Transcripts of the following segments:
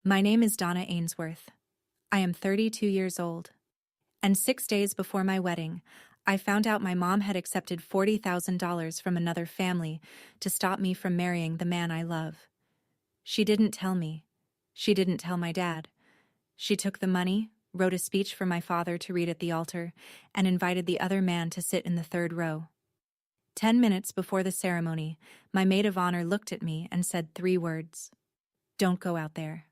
My name is Donna Ainsworth. I am 32 years old. And 6 days before my wedding, I found out my mom had accepted $40,000 from another family to stop me from marrying the man I love. She didn't tell me. She didn't tell my dad. She took the money, wrote a speech for my father to read at the altar, and invited the other man to sit in the third row. 10 minutes before the ceremony, my maid of honor looked at me and said 3 words. Don't go out there.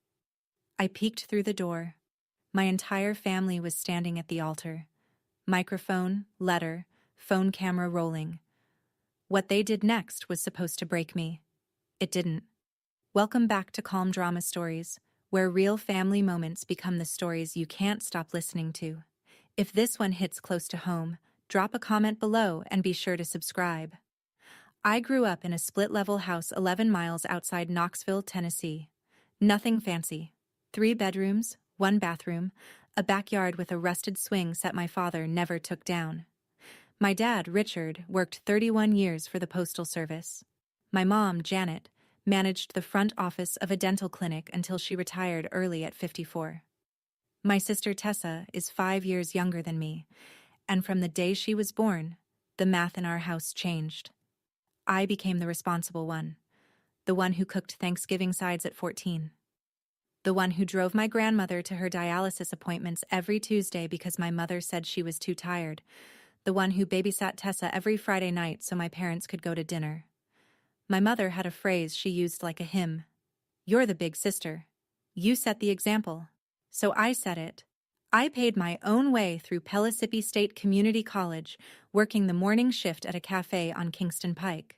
I peeked through the door. My entire family was standing at the altar. Microphone, letter, phone camera rolling. What they did next was supposed to break me. It didn't. Welcome back to Calm Drama Stories, where real family moments become the stories you can't stop listening to. If this one hits close to home, drop a comment below and be sure to subscribe. I grew up in a split-level house 11 miles outside Knoxville, Tennessee. Nothing fancy. 3 bedrooms, 1 bathroom, a backyard with a rusted swing set my father never took down. My dad, Richard, worked 31 years for the Postal Service. My mom, Janet, managed the front office of a dental clinic until she retired early at 54. My sister Tessa is 5 years younger than me, and from the day she was born, the math in our house changed. I became the responsible one, the one who cooked Thanksgiving sides at 14. The one who drove my grandmother to her dialysis appointments every Tuesday because my mother said she was too tired. The one who babysat Tessa every Friday night so my parents could go to dinner. My mother had a phrase she used like a hymn. You're the big sister. You set the example. So I said it. I paid my own way through Pellissippi State Community College, working the morning shift at a cafe on Kingston Pike.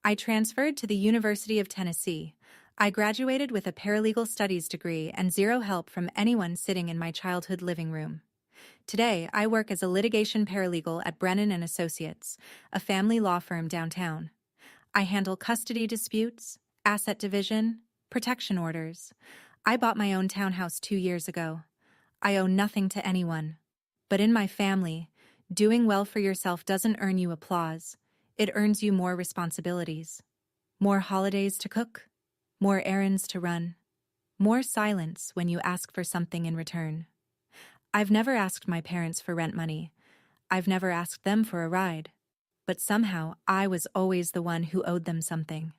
I transferred to the University of Tennessee. I graduated with a paralegal studies degree and 0 help from anyone sitting in my childhood living room. Today, I work as a litigation paralegal at Brennan & Associates, a family law firm downtown. I handle custody disputes, asset division, protection orders. I bought my own townhouse 2 years ago. I owe nothing to anyone. But in my family, doing well for yourself doesn't earn you applause. It earns you more responsibilities. More holidays to cook. More errands to run. More silence when you ask for something in return. I've never asked my parents for rent money. I've never asked them for a ride. But somehow, I was always the one who owed them something.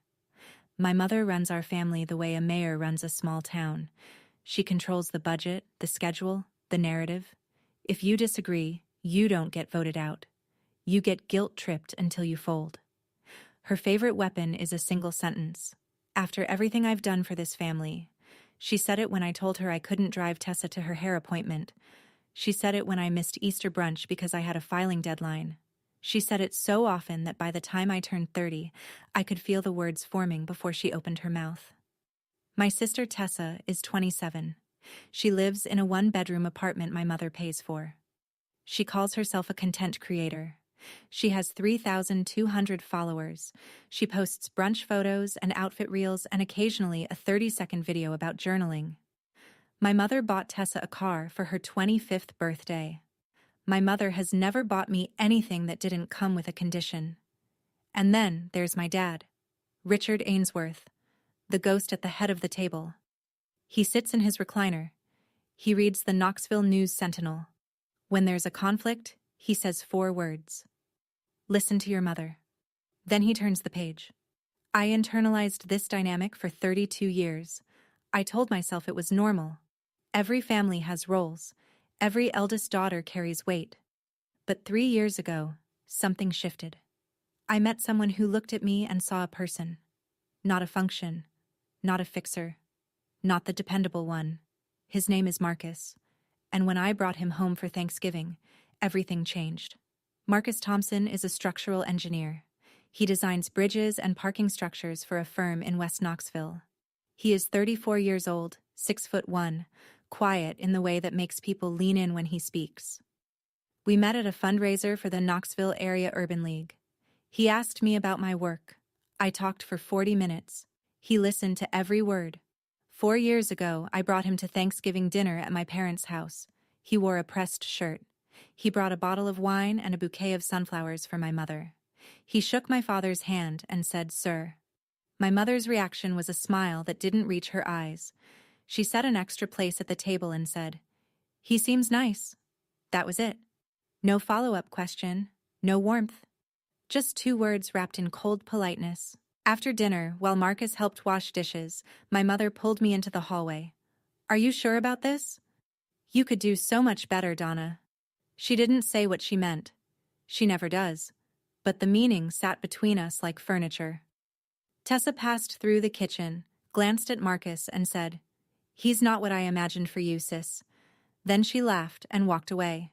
My mother runs our family the way a mayor runs a small town. She controls the budget, the schedule, the narrative. If you disagree, you don't get voted out. You get guilt-tripped until you fold. Her favorite weapon is a single sentence. After everything I've done for this family. She said it when I told her I couldn't drive Tessa to her hair appointment. She said it when I missed Easter brunch because I had a filing deadline. She said it so often that by the time I turned 30, I could feel the words forming before she opened her mouth. My sister Tessa is 27. She lives in a 1-bedroom apartment my mother pays for. She calls herself a content creator. She has 3,200 followers. She posts brunch photos and outfit reels and occasionally a 30-second video about journaling. My mother bought Tessa a car for her 25th birthday. My mother has never bought me anything that didn't come with a condition. And then there's my dad, Richard Ainsworth, the ghost at the head of the table. He sits in his recliner. He reads the Knoxville News Sentinel. When there's a conflict, he says 4 words. Listen to your mother. Then he turns the page. I internalized this dynamic for 32 years. I told myself it was normal. Every family has roles. Every eldest daughter carries weight. But 3 years ago, something shifted. I met someone who looked at me and saw a person. Not a function. Not a fixer. Not the dependable one. His name is Marcus. And when I brought him home for Thanksgiving, everything changed. Marcus Thompson is a structural engineer. He designs bridges and parking structures for a firm in West Knoxville. He is 34 years old, 6'1", quiet in the way that makes people lean in when he speaks. We met at a fundraiser for the Knoxville Area Urban League. He asked me about my work. I talked for 40 minutes. He listened to every word. 4 years ago, I brought him to Thanksgiving dinner at my parents' house. He wore a pressed shirt. He brought a bottle of wine and a bouquet of sunflowers for my mother. He shook my father's hand and said, "Sir." My mother's reaction was a smile that didn't reach her eyes. She set an extra place at the table and said, "He seems nice." That was it. No follow-up question, no warmth. Just 2 words wrapped in cold politeness. After dinner, while Marcus helped wash dishes, my mother pulled me into the hallway. "Are you sure about this?" "You could do so much better, Donna." She didn't say what she meant. She never does. But the meaning sat between us like furniture. Tessa passed through the kitchen, glanced at Marcus, and said, "He's not what I imagined for you, sis." Then she laughed and walked away.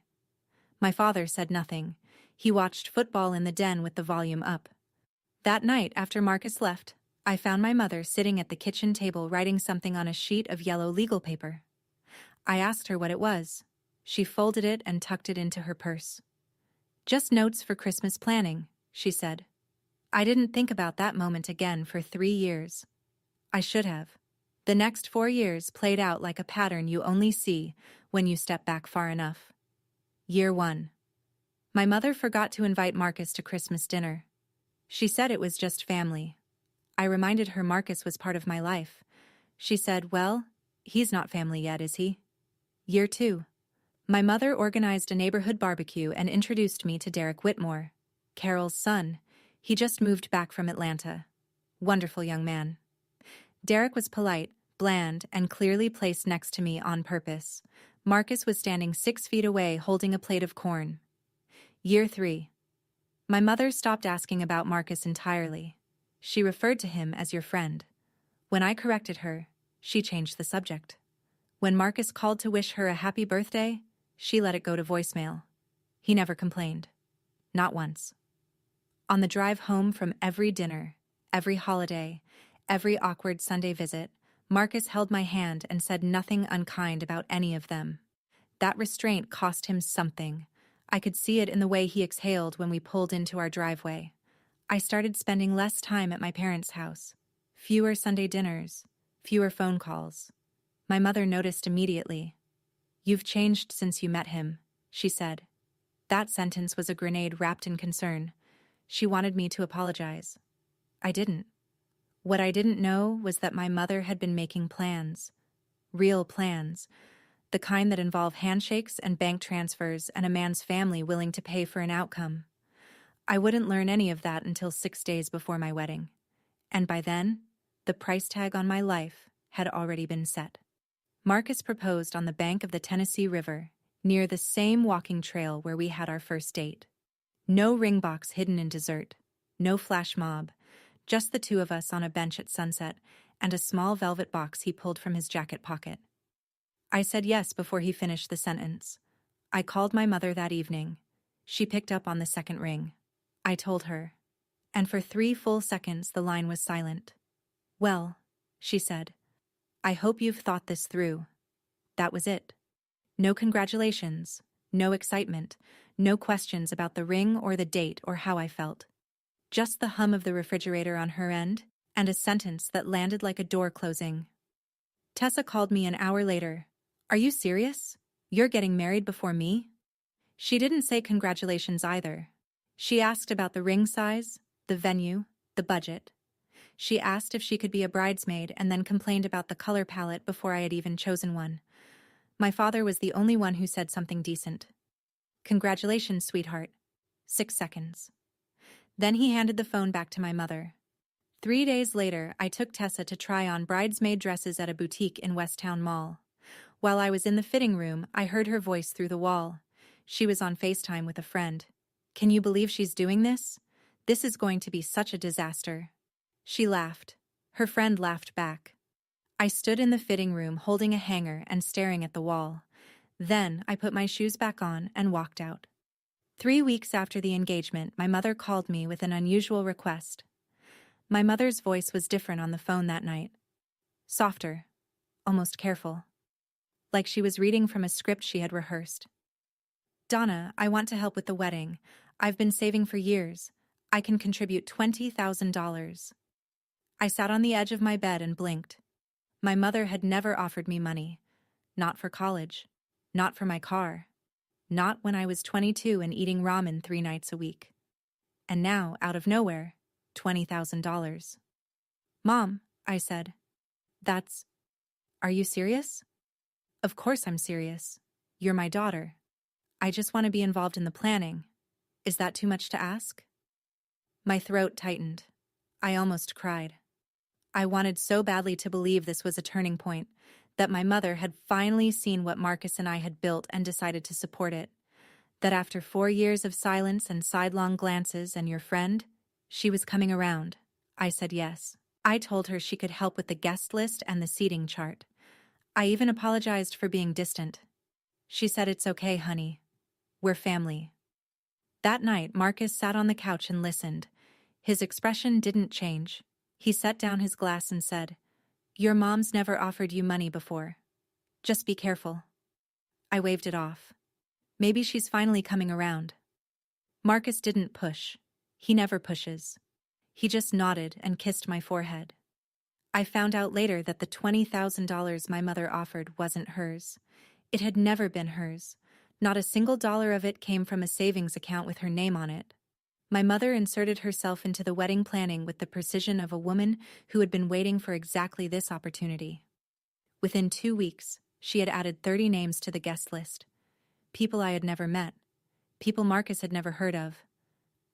My father said nothing. He watched football in the den with the volume up. That night, after Marcus left, I found my mother sitting at the kitchen table writing something on a sheet of yellow legal paper. I asked her what it was. She folded it and tucked it into her purse. "Just notes for Christmas planning," she said. I didn't think about that moment again for 3 years. I should have. The next 4 years played out like a pattern you only see when you step back far enough. Year 1. My mother forgot to invite Marcus to Christmas dinner. She said it was just family. I reminded her Marcus was part of my life. She said, "Well, he's not family yet, is he?" Year 2. My mother organized a neighborhood barbecue and introduced me to Derek Whitmore, Carol's son. He just moved back from Atlanta. Wonderful young man. Derek was polite, bland, and clearly placed next to me on purpose. Marcus was standing 6 feet away holding a plate of corn. Year 3. My mother stopped asking about Marcus entirely. She referred to him as your friend. When I corrected her, she changed the subject. When Marcus called to wish her a happy birthday, she let it go to voicemail. He never complained. Not once. On the drive home from every dinner, every holiday, every awkward Sunday visit, Marcus held my hand and said nothing unkind about any of them. That restraint cost him something. I could see it in the way he exhaled when we pulled into our driveway. I started spending less time at my parents' house. Fewer Sunday dinners, fewer phone calls. My mother noticed immediately. "You've changed since you met him," she said. That sentence was a grenade wrapped in concern. She wanted me to apologize. I didn't. What I didn't know was that my mother had been making plans. Real plans. The kind that involve handshakes and bank transfers and a man's family willing to pay for an outcome. I wouldn't learn any of that until 6 days before my wedding. And by then, the price tag on my life had already been set. Marcus proposed on the bank of the Tennessee River, near the same walking trail where we had our first date. No ring box hidden in dessert, no flash mob, just the 2 of us on a bench at sunset and a small velvet box he pulled from his jacket pocket. I said yes before he finished the sentence. I called my mother that evening. She picked up on the second ring. I told her. And for 3 full seconds the line was silent. "Well," she said, "I hope you've thought this through." That was it. No congratulations, no excitement, no questions about the ring or the date or how I felt. Just the hum of the refrigerator on her end, and a sentence that landed like a door closing. Tessa called me an hour later. "Are you serious? You're getting married before me?" She didn't say congratulations either. She asked about the ring size, the venue, the budget. She asked if she could be a bridesmaid and then complained about the color palette before I had even chosen one. My father was the only one who said something decent. "Congratulations, sweetheart." 6 seconds. Then he handed the phone back to my mother. 3 days later, I took Tessa to try on bridesmaid dresses at a boutique in Westtown Mall. While I was in the fitting room, I heard her voice through the wall. She was on FaceTime with a friend. "Can you believe she's doing this? This is going to be such a disaster." She laughed. Her friend laughed back. I stood in the fitting room holding a hanger and staring at the wall. Then I put my shoes back on and walked out. 3 weeks after the engagement, my mother called me with an unusual request. My mother's voice was different on the phone that night. Softer, almost careful. Like she was reading from a script she had rehearsed. "Donna, I want to help with the wedding. I've been saving for years. I can contribute $20,000. I sat on the edge of my bed and blinked. My mother had never offered me money. Not for college. Not for my car. Not when I was 22 and eating ramen 3 nights a week. And now, out of nowhere, $20,000. "Mom," I said. That's... Are you serious? Of course I'm serious. You're my daughter. I just want to be involved in the planning. Is that too much to ask? My throat tightened. I almost cried. I wanted so badly to believe this was a turning point, that my mother had finally seen what Marcus and I had built and decided to support it. That after 4 years of silence and sidelong glances and your friend, she was coming around. I said yes. I told her she could help with the guest list and the seating chart. I even apologized for being distant. She said, "It's okay, honey. We're family." That night, Marcus sat on the couch and listened. His expression didn't change. He set down his glass and said, "Your mom's never offered you money before. Just be careful." I waved it off. Maybe she's finally coming around. Marcus didn't push. He never pushes. He just nodded and kissed my forehead. I found out later that the $20,000 my mother offered wasn't hers. It had never been hers. Not a single dollar of it came from a savings account with her name on it. My mother inserted herself into the wedding planning with the precision of a woman who had been waiting for exactly this opportunity. Within 2 weeks, she had added 30 names to the guest list. People I had never met. People Marcus had never heard of.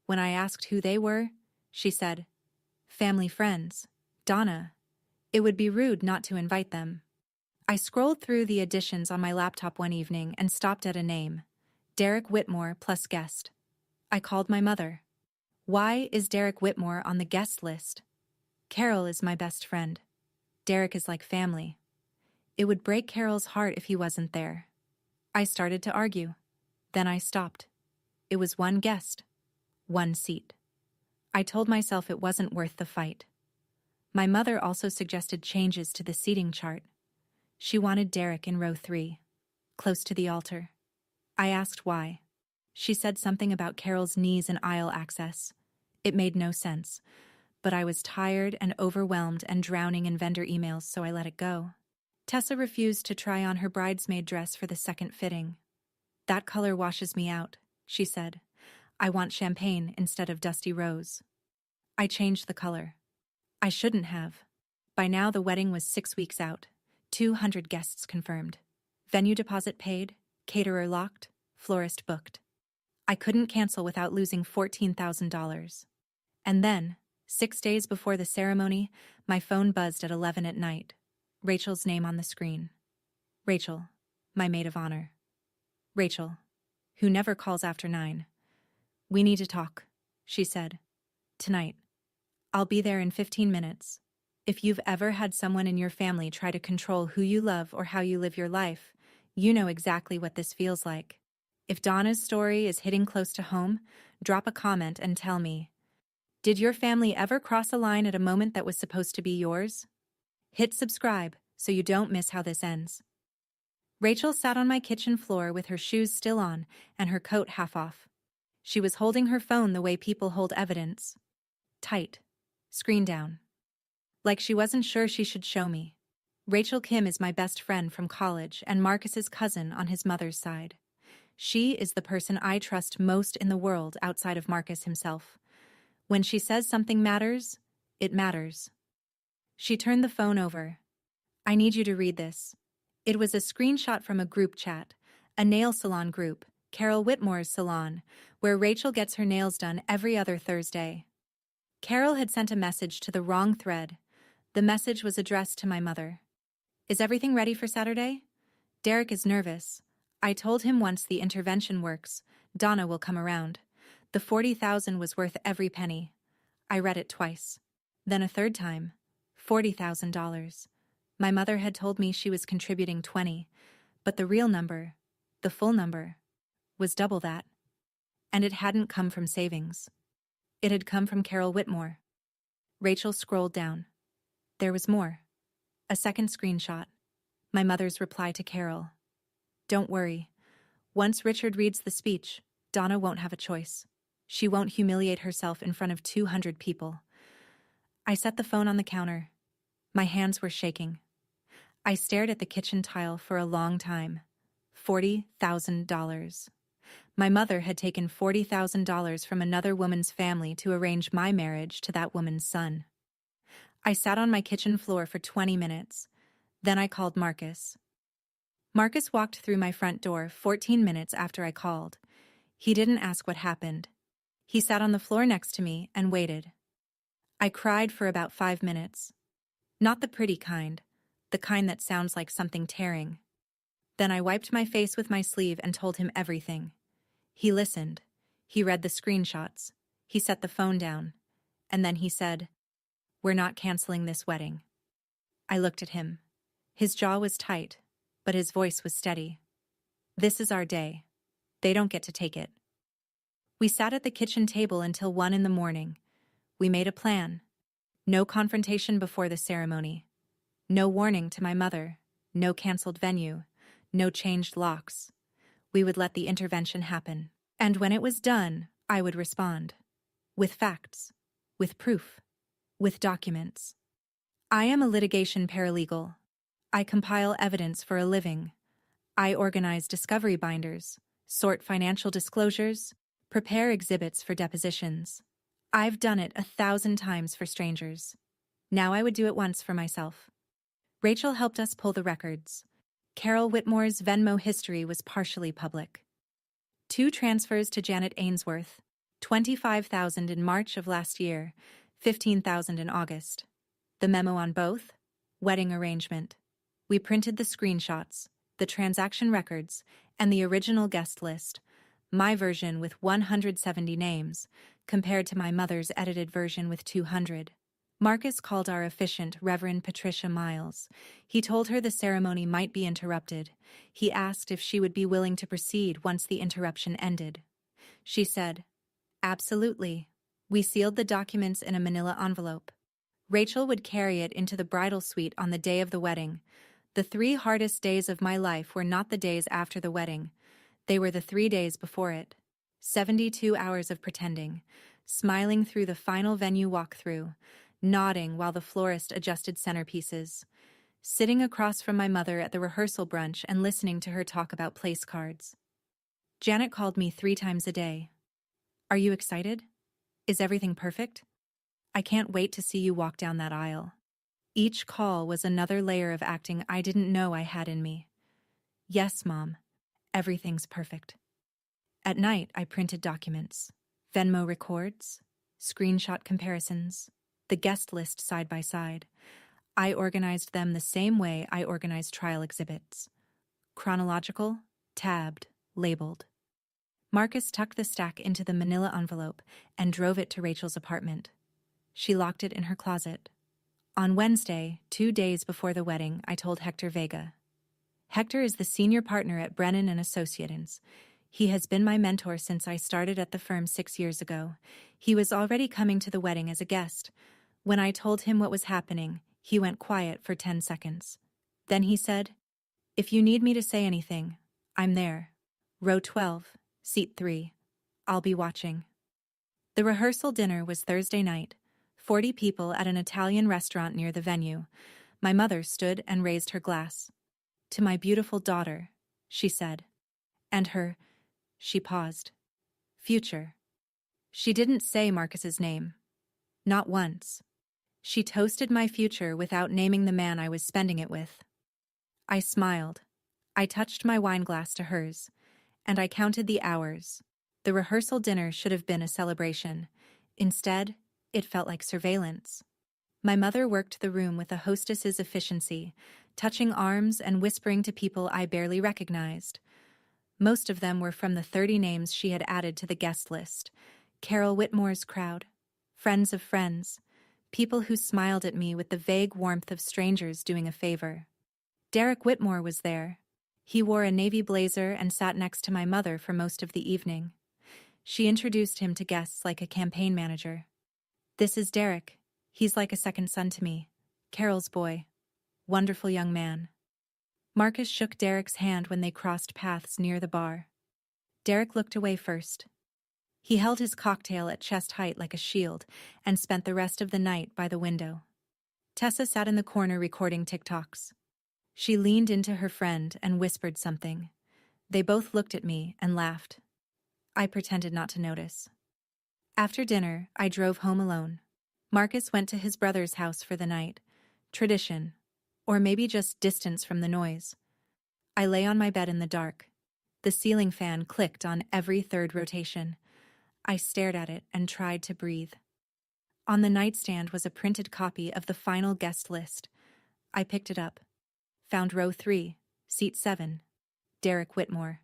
When I asked who they were, she said, "Family friends. Donna. It would be rude not to invite them." I scrolled through the additions on my laptop one evening and stopped at a name. Derek Whitmore plus guest. I called my mother. "Why is Derek Whitmore on the guest list? Carol is my best friend. Derek is like family. It would break Carol's heart if he wasn't there." I started to argue. Then I stopped. It was one guest. One seat. I told myself it wasn't worth the fight. My mother also suggested changes to the seating chart. She wanted Derek in row 3, close to the altar. I asked why. She said something about Carol's knees and aisle access. It made no sense, but I was tired and overwhelmed and drowning in vendor emails, so I let it go. Tessa refused to try on her bridesmaid dress for the second fitting. "That color washes me out," she said. "I want champagne instead of dusty rose." I changed the color. I shouldn't have. By now the wedding was 6 weeks out. 200 guests confirmed. Venue deposit paid, caterer locked, florist booked. I couldn't cancel without losing $14,000. And then, 6 days before the ceremony, my phone buzzed at 11 at night. Rachel's name on the screen. Rachel, my maid of honor. Rachel, who never calls after 9. "We need to talk," she said. "Tonight. I'll be there in 15 minutes. If you've ever had someone in your family try to control who you love or how you live your life, you know exactly what this feels like. If Donna's story is hitting close to home, drop a comment and tell me. Did your family ever cross a line at a moment that was supposed to be yours? Hit subscribe so you don't miss how this ends." Rachel sat on my kitchen floor with her shoes still on and her coat half off. She was holding her phone the way people hold evidence. Tight. Screen down. Like she wasn't sure she should show me. Rachel Kim is my best friend from college and Marcus's cousin on his mother's side. She is the person I trust most in the world outside of Marcus himself. When she says something matters, it matters. She turned the phone over. "I need you to read this." It was a screenshot from a group chat, a nail salon group, Carol Whitmore's salon, where Rachel gets her nails done every other Thursday. Carol had sent a message to the wrong thread. The message was addressed to my mother. "Is everything ready for Saturday? Derek is nervous. I told him once the intervention works, Donna will come around. The $40,000 was worth every penny." I read it twice. Then a third time. $40,000. My mother had told me she was contributing 20, but the real number, the full number, was double that. And it hadn't come from savings. It had come from Carol Whitmore. Rachel scrolled down. There was more. A second screenshot. My mother's reply to Carol. "Don't worry. Once Richard reads the speech, Donna won't have a choice. She won't humiliate herself in front of 200 people." I set the phone on the counter. My hands were shaking. I stared at the kitchen tile for a long time. $40,000. My mother had taken $40,000 from another woman's family to arrange my marriage to that woman's son. I sat on my kitchen floor for 20 minutes. Then I called Marcus. Marcus walked through my front door 14 minutes after I called. He didn't ask what happened. He sat on the floor next to me and waited. I cried for about 5 minutes. Not the pretty kind, the kind that sounds like something tearing. Then I wiped my face with my sleeve and told him everything. He listened. He read the screenshots. He set the phone down. And then he said, "We're not canceling this wedding." I looked at him. His jaw was tight, but his voice was steady. "This is our day. They don't get to take it." We sat at the kitchen table until 1 in the morning. We made a plan. No confrontation before the ceremony. No warning to my mother. No canceled venue. No changed locks. We would let the intervention happen. And when it was done, I would respond. With facts. With proof. With documents. I am a litigation paralegal. I compile evidence for a living. I organize discovery binders, sort financial disclosures, prepare exhibits for depositions. I've done it 1,000 times for strangers. Now I would do it once for myself. Rachel helped us pull the records. Carol Whitmore's Venmo history was partially public. 2 transfers to Janet Ainsworth, $25,000 in March of last year, $15,000 in August. The memo on both? Wedding arrangement. We printed the screenshots, the transaction records, and the original guest list, my version with 170 names, compared to my mother's edited version with 200. Marcus called our officiant Reverend Patricia Miles. He told her the ceremony might be interrupted. He asked if she would be willing to proceed once the interruption ended. She said, "Absolutely." We sealed the documents in a manila envelope. Rachel would carry it into the bridal suite on the day of the wedding. The 3 hardest days of my life were not the days after the wedding. They were the 3 days before it. 72 hours of pretending, smiling through the final venue walkthrough, nodding while the florist adjusted centerpieces, sitting across from my mother at the rehearsal brunch and listening to her talk about place cards. Janet called me 3 times a day. "Are you excited? Is everything perfect? I can't wait to see you walk down that aisle." Each call was another layer of acting I didn't know I had in me. "Yes, Mom. Everything's perfect." At night, I printed documents, Venmo records, screenshot comparisons, the guest list side by side. I organized them the same way I organized trial exhibits. Chronological, tabbed, labeled. Marcus tucked the stack into the manila envelope and drove it to Rachel's apartment. She locked it in her closet. On Wednesday, 2 days before the wedding, I told Hector Vega. Hector is the senior partner at Brennan & Associates. He has been my mentor since I started at the firm 6 years ago. He was already coming to the wedding as a guest. When I told him what was happening, he went quiet for 10 seconds. Then he said, "If you need me to say anything, I'm there. Row 12, seat 3. I'll be watching." The rehearsal dinner was Thursday night, 40 people at an Italian restaurant near the venue. My mother stood and raised her glass. "To my beautiful daughter," she said. "And her," she paused, "future." She didn't say Marcus's name. Not once. She toasted my future without naming the man I was spending it with. I smiled. I touched my wine glass to hers, and I counted the hours. The rehearsal dinner should have been a celebration. Instead, it felt like surveillance. My mother worked the room with a hostess's efficiency, touching arms and whispering to people I barely recognized. Most of them were from the 30 names she had added to the guest list. Carol Whitmore's crowd, friends of friends, people who smiled at me with the vague warmth of strangers doing a favor. Derek Whitmore was there. He wore a navy blazer and sat next to my mother for most of the evening. She introduced him to guests like a campaign manager. "This is Derek. He's like a second son to me. Carol's boy. Wonderful young man." Marcus shook Derek's hand when they crossed paths near the bar. Derek looked away first. He held his cocktail at chest height like a shield and spent the rest of the night by the window. Tessa sat in the corner recording TikToks. She leaned into her friend and whispered something. They both looked at me and laughed. I pretended not to notice. After dinner, I drove home alone. Marcus went to his brother's house for the night. Tradition. Or maybe just distance from the noise. I lay on my bed in the dark. The ceiling fan clicked on every third rotation. I stared at it and tried to breathe. On the nightstand was a printed copy of the final guest list. I picked it up. Found row 3, seat 7, Derek Whitmore.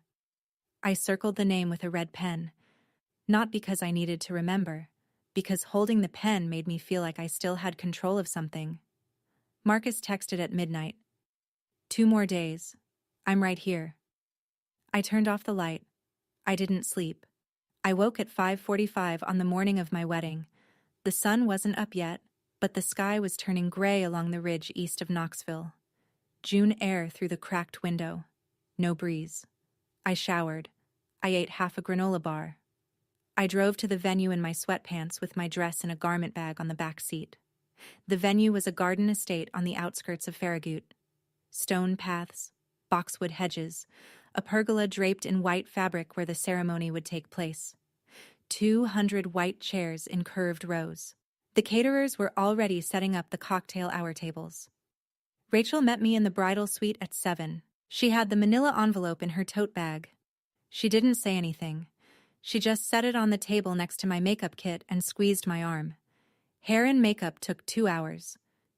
I circled the name with a red pen. Not because I needed to remember, because holding the pen made me feel like I still had control of something. Marcus texted at midnight. 2 more days. I'm right here. I turned off the light. I didn't sleep. I woke at 5:45 on the morning of my wedding. The sun wasn't up yet, but the sky was turning gray along the ridge east of Knoxville. June air through the cracked window. No breeze. I showered. I ate half a granola bar. I drove to the venue in my sweatpants with my dress in a garment bag on the back seat. The venue was a garden estate on the outskirts of Farragut. Stone paths, boxwood hedges, a pergola draped in white fabric where the ceremony would take place. 200 white chairs in curved rows. The caterers were already setting up the cocktail hour tables. Rachel met me in the bridal suite at 7. She had the manila envelope in her tote bag. She didn't say anything. She just set it on the table next to my makeup kit and squeezed my arm. Hair and makeup took 2 hours.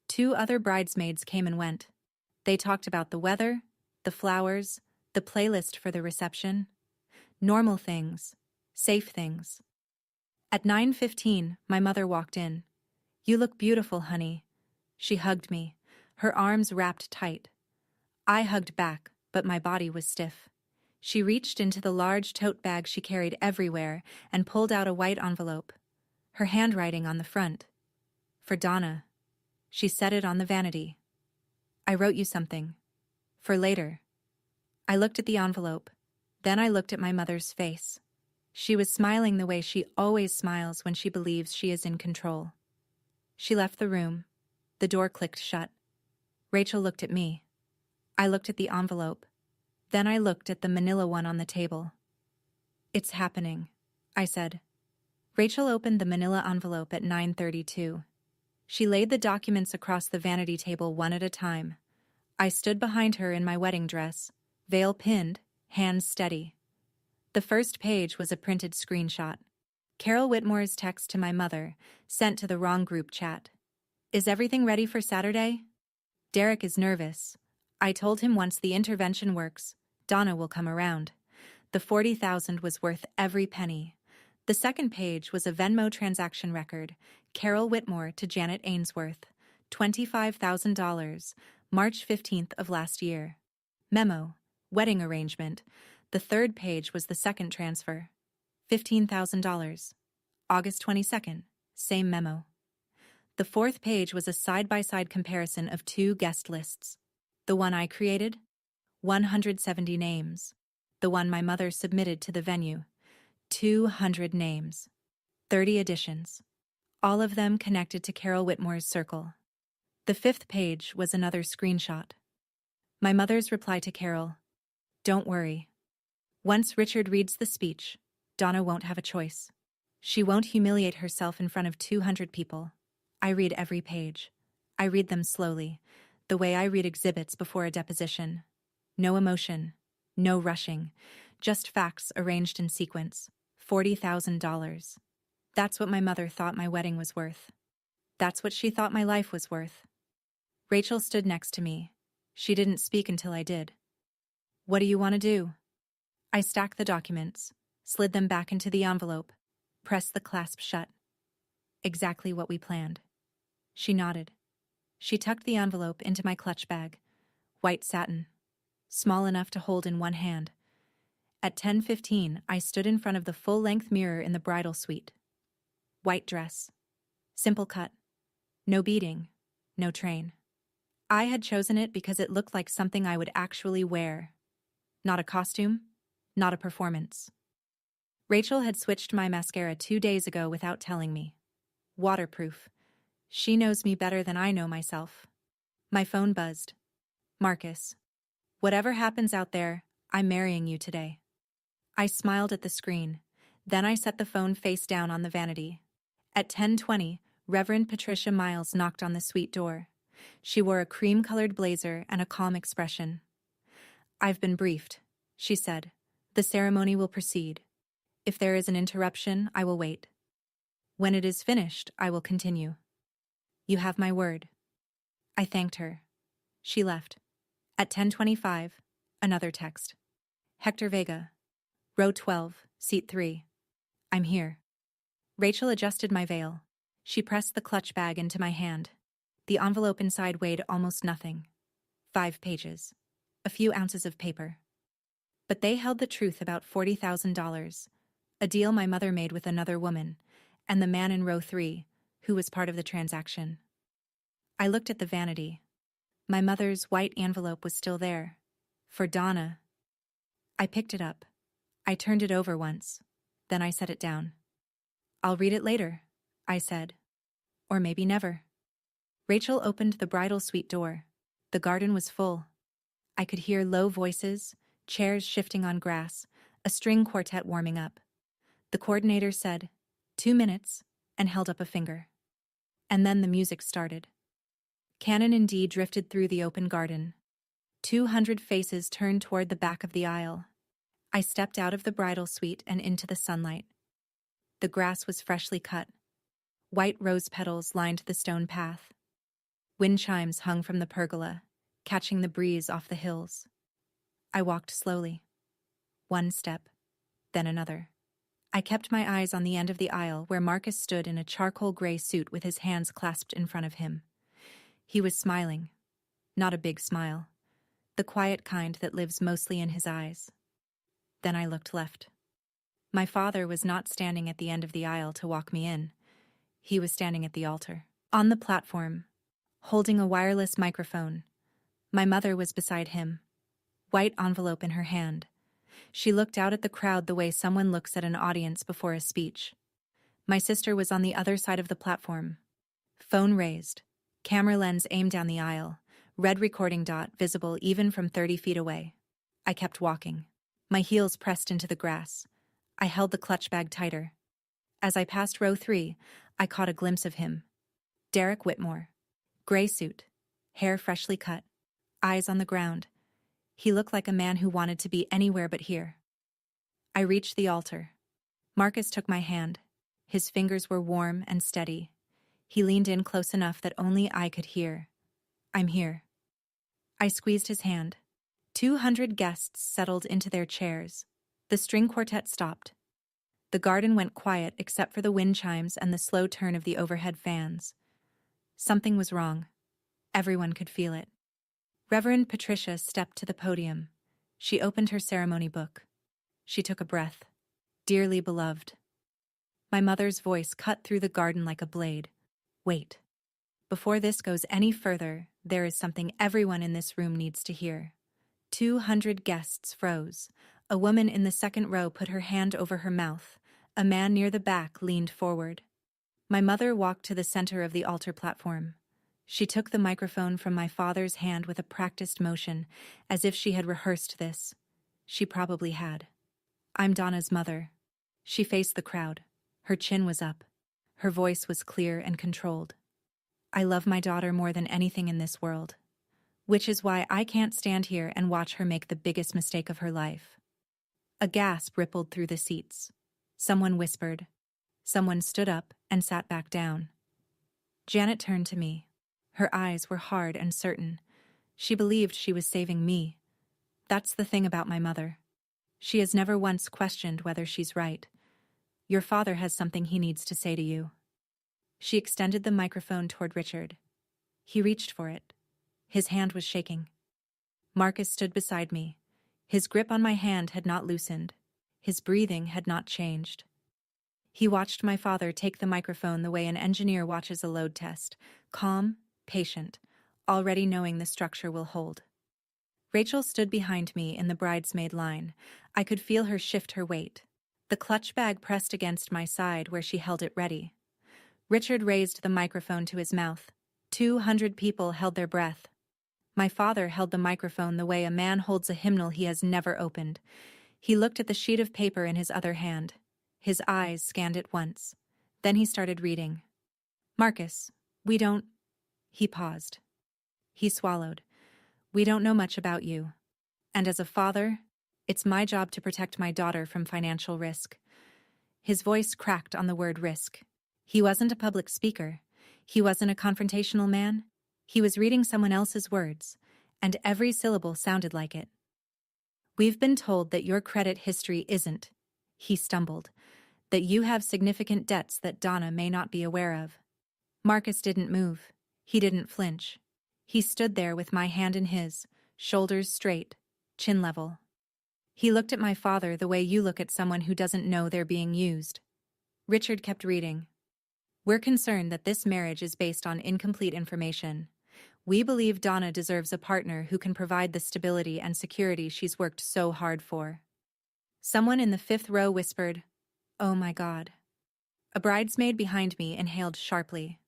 2 other bridesmaids came and went. They talked about the weather, the flowers, the playlist for the reception. Normal things, safe things. At 9:15, my mother walked in. "You look beautiful, honey." She hugged me, her arms wrapped tight. I hugged back, but my body was stiff. She reached into the large tote bag she carried everywhere and pulled out a white envelope. Her handwriting on the front. "For Donna." She set it on the vanity. "I wrote you something. For later." I looked at the envelope. Then I looked at my mother's face. She was smiling the way she always smiles when she believes she is in control. She left the room. The door clicked shut. Rachel looked at me. I looked at the envelope. Then I looked at the manila one on the table. "It's happening," I said. Rachel opened the manila envelope at 9:32. She laid the documents across the vanity table one at a time. I stood behind her in my wedding dress, veil pinned, hands steady. The first page was a printed screenshot. Carol Whitmore's text to my mother, sent to the wrong group chat. "Is everything ready for Saturday? Derek is nervous. I told him once the intervention works, Donna will come around." The $40,000 was worth every penny. The second page was a Venmo transaction record. Carol Whitmore to Janet Ainsworth, $25,000, March 15th of last year. Memo, wedding arrangement. The third page was the second transfer. $15,000, August 22nd, same memo. The fourth page was a side-by-side comparison of 2 guest lists. The one I created, 170 names. The one my mother submitted to the venue, 200 names. 30 additions. All of them connected to Carol Whitmore's circle. The fifth page was another screenshot. My mother's reply to Carol, "Don't worry. Once Richard reads the speech, Donna won't have a choice. She won't humiliate herself in front of 200 people. I read every page. I read them slowly, the way I read exhibits before a deposition. No emotion, no rushing, just facts arranged in sequence. $40,000. That's what my mother thought my wedding was worth. That's what she thought my life was worth." Rachel stood next to me. She didn't speak until I did. "What do you want to do?" I stacked the documents, slid them back into the envelope, pressed the clasp shut. "Exactly what we planned." She nodded. She tucked the envelope into my clutch bag. White satin, small enough to hold in one hand. At 10:15, I stood in front of the full-length mirror in the bridal suite. White dress. Simple cut. No beading. No train. I had chosen it because it looked like something I would actually wear. Not a costume, not a performance. Rachel had switched my mascara 2 days ago without telling me. Waterproof. She knows me better than I know myself. My phone buzzed. "Marcus, whatever happens out there, I'm marrying you today." I smiled at the screen. Then I set the phone face down on the vanity. At 10:20, Reverend Patricia Miles knocked on the suite door. She wore a cream-colored blazer and a calm expression. "I've been briefed," she said. "The ceremony will proceed. If there is an interruption, I will wait. When it is finished, I will continue. You have my word." I thanked her. She left. At 10:25, another text. "Hector Vega. Row 12, seat 3. I'm here." Rachel adjusted my veil. She pressed the clutch bag into my hand. The envelope inside weighed almost nothing. 5 pages. A few ounces of paper. But they held the truth about $40,000, a deal my mother made with another woman, and the man in row 3, who was part of the transaction. I looked at the vanity. My mother's white envelope was still there. For Donna. I picked it up. I turned it over once. Then I set it down. "I'll read it later," I said. "Or maybe never." Rachel opened the bridal suite door. The garden was full. I could hear low voices, chairs shifting on grass, a string quartet warming up. The coordinator said, 2 minutes, and held up a finger. And then the music started. Cannon and D drifted through the open garden. 200 faces turned toward the back of the aisle. I stepped out of the bridal suite and into the sunlight. The grass was freshly cut. White rose petals lined the stone path. Wind chimes hung from the pergola, catching the breeze off the hills. I walked slowly. One step, then another. I kept my eyes on the end of the aisle where Marcus stood in a charcoal gray suit with his hands clasped in front of him. He was smiling. Not a big smile. The quiet kind that lives mostly in his eyes. Then I looked left. My father was not standing at the end of the aisle to walk me in. He was standing at the altar. On the platform, holding a wireless microphone. My mother was beside him, white envelope in her hand. She looked out at the crowd the way someone looks at an audience before a speech. My sister was on the other side of the platform. Phone raised, camera lens aimed down the aisle, red recording dot visible even from 30 feet away. I kept walking. My heels pressed into the grass. I held the clutch bag tighter. As I passed row 3, I caught a glimpse of him. Derek Whitmore. Gray suit, hair freshly cut, eyes on the ground. He looked like a man who wanted to be anywhere but here. I reached the altar. Marcus took my hand. His fingers were warm and steady. He leaned in close enough that only I could hear. "I'm here." I squeezed his hand. 200 guests settled into their chairs. The string quartet stopped. The garden went quiet except for the wind chimes and the slow turn of the overhead fans. Something was wrong. Everyone could feel it. Reverend Patricia stepped to the podium. She opened her ceremony book. She took a breath. "Dearly beloved." My mother's voice cut through the garden like a blade. "Wait. Before this goes any further, there is something everyone in this room needs to hear." 200 guests froze. A woman in the second row put her hand over her mouth. A man near the back leaned forward. My mother walked to the center of the altar platform. She took the microphone from my father's hand with a practiced motion, as if she had rehearsed this. She probably had. "I'm Donna's mother." She faced the crowd. Her chin was up. Her voice was clear and controlled. "I love my daughter more than anything in this world. Which is why I can't stand here and watch her make the biggest mistake of her life." A gasp rippled through the seats. Someone whispered. Someone stood up and sat back down. Janet turned to me. Her eyes were hard and certain. She believed she was saving me. That's the thing about my mother. She has never once questioned whether she's right. "Your father has something he needs to say to you." She extended the microphone toward Richard. He reached for it. His hand was shaking. Marcus stood beside me. His grip on my hand had not loosened. His breathing had not changed. He watched my father take the microphone the way an engineer watches a load test, calm, patient, already knowing the structure will hold. Rachel stood behind me in the bridesmaid line. I could feel her shift her weight. The clutch bag pressed against my side where she held it ready. Richard raised the microphone to his mouth. 200 people held their breath. My father held the microphone the way a man holds a hymnal he has never opened. He looked at the sheet of paper in his other hand. His eyes scanned it once. Then he started reading. "Marcus, we don't..." He paused. He swallowed. We don't know much about you. And as a father, it's my job to protect my daughter from financial risk. His voice cracked on the word risk. He wasn't a public speaker. He wasn't a confrontational man. He was reading someone else's words, and every syllable sounded like it. We've been told that your credit history isn't, he stumbled, that you have significant debts that Donna may not be aware of. Marcus didn't move. He didn't flinch. He stood there with my hand in his, shoulders straight, chin level. He looked at my father the way you look at someone who doesn't know they're being used. Richard kept reading. We're concerned that this marriage is based on incomplete information. We believe Donna deserves a partner who can provide the stability and security she's worked so hard for. Someone in the fifth row whispered, "Oh my God." A bridesmaid behind me inhaled sharply.